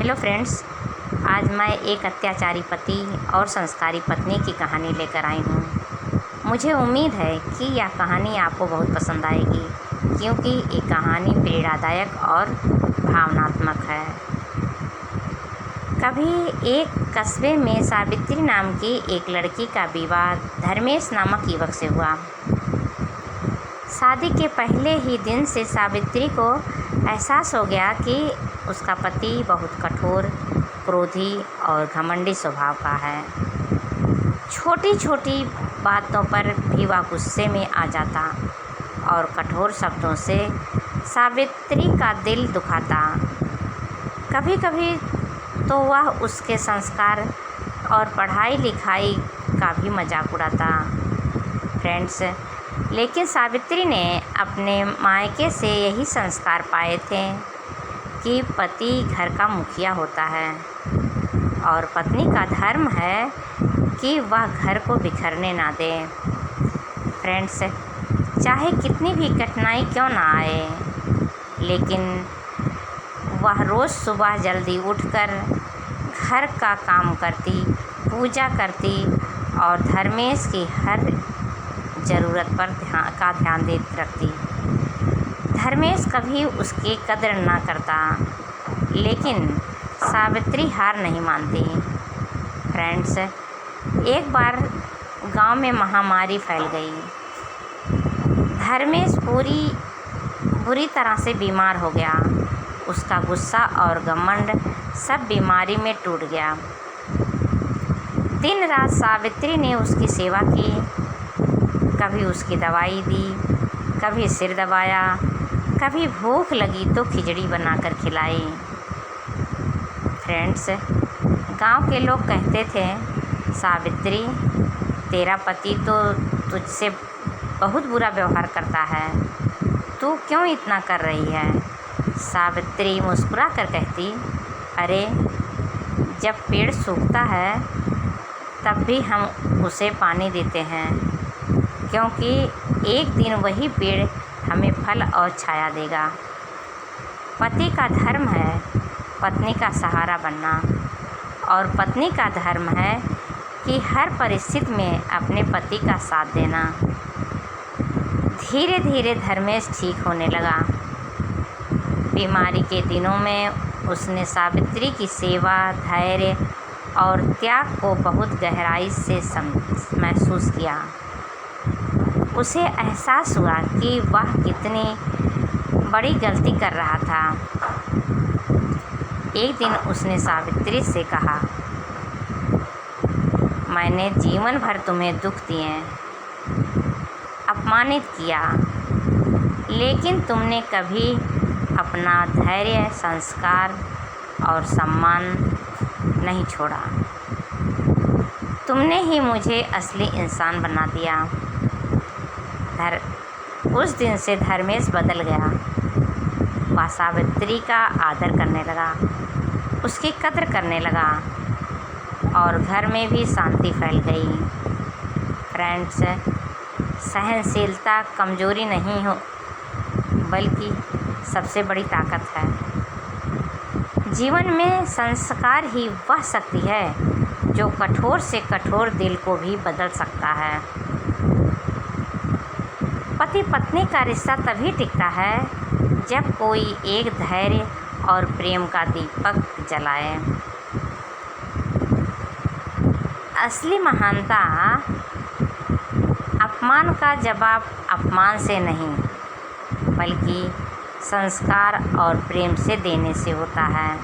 Hello friends, आज मैं एक अत्याचारी पति और संस्कारी पत्नी की कहानी लेकर आई हूँ। मुझे उम्मीद है कि यह कहानी आपको बहुत पसंद आएगी, क्योंकि ये कहानी प्रेरणादायक और भावनात्मक है। कभी एक कस्बे में सावित्री नाम की एक लड़की का विवाह धर्मेश नामक युवक से हुआ। शादी के पहले ही दिन से सावित्री को एहसास हो गया कि उसका पति बहुत कठोर, क्रोधी और घमंडी स्वभाव का है। छोटी छोटी बातों पर भी वह गुस्से में आ जाता और कठोर शब्दों से सावित्री का दिल दुखाता। कभी कभी तो वह उसके संस्कार और पढ़ाई लिखाई का भी मजाक उड़ाता। फ्रेंड्स, लेकिन सावित्री ने अपने मायके से यही संस्कार पाए थे कि पति घर का मुखिया होता है और पत्नी का धर्म है कि वह घर को बिखरने ना दे। फ्रेंड्स, चाहे कितनी भी कठिनाई क्यों ना आए, लेकिन वह रोज़ सुबह जल्दी उठकर घर का काम करती, पूजा करती और धर्मेश की हर ज़रूरत पर ध्यान देती रखती। धर्मेश कभी उसकी कदर ना करता, लेकिन सावित्री हार नहीं मानती। फ्रेंड्स, एक बार गांव में महामारी फैल गई। धर्मेश बुरी तरह से बीमार हो गया। उसका गुस्सा और घमंड सब बीमारी में टूट गया। दिन रात सावित्री ने उसकी सेवा की, कभी उसकी दवाई दी, कभी सिर दबाया, कभी भूख लगी तो खिचड़ी बनाकर खिलाई। फ्रेंड्स, गांव के लोग कहते थे, सावित्री, तेरा पति तो तुझसे बहुत बुरा व्यवहार करता है, तू क्यों इतना कर रही है? सावित्री मुस्कुरा कर कहती, अरे, जब पेड़ सूखता है तब भी हम उसे पानी देते हैं, क्योंकि एक दिन वही पेड़ हमें फल और छाया देगा। पति का धर्म है पत्नी का सहारा बनना, और पत्नी का धर्म है कि हर परिस्थिति में अपने पति का साथ देना। धीरे धीरे धर्मेश ठीक होने लगा। बीमारी के दिनों में उसने सावित्री की सेवा, धैर्य और त्याग को बहुत गहराई से महसूस किया। उसे एहसास हुआ कि वह कितनी बड़ी गलती कर रहा था। एक दिन उसने सावित्री से कहा, मैंने जीवन भर तुम्हें दुख दिए, अपमानित किया, लेकिन तुमने कभी अपना धैर्य, संस्कार और सम्मान नहीं छोड़ा। तुमने ही मुझे असली इंसान बना दिया। उस दिन से धर्मेश बदल गया। वह सावित्री का आदर करने लगा, उसकी कद्र करने लगा और घर में भी शांति फैल गई। फ्रेंड्स, सहनशीलता कमज़ोरी नहीं हो, बल्कि सबसे बड़ी ताकत है। जीवन में संस्कार ही वह शक्ति है जो कठोर से कठोर दिल को भी बदल सकता है। पति पत्नी का रिश्ता तभी टिकता है जब कोई एक धैर्य और प्रेम का दीपक जलाए। असली महानता अपमान का जवाब अपमान से नहीं, बल्कि संस्कार और प्रेम से देने से होता है।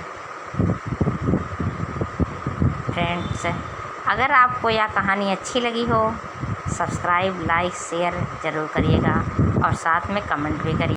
फ्रेंड्स, अगर आपको यह कहानी अच्छी लगी हो, सब्सक्राइब, लाइक, शेयर ज़रूर करिएगा और साथ में कमेंट भी करिए।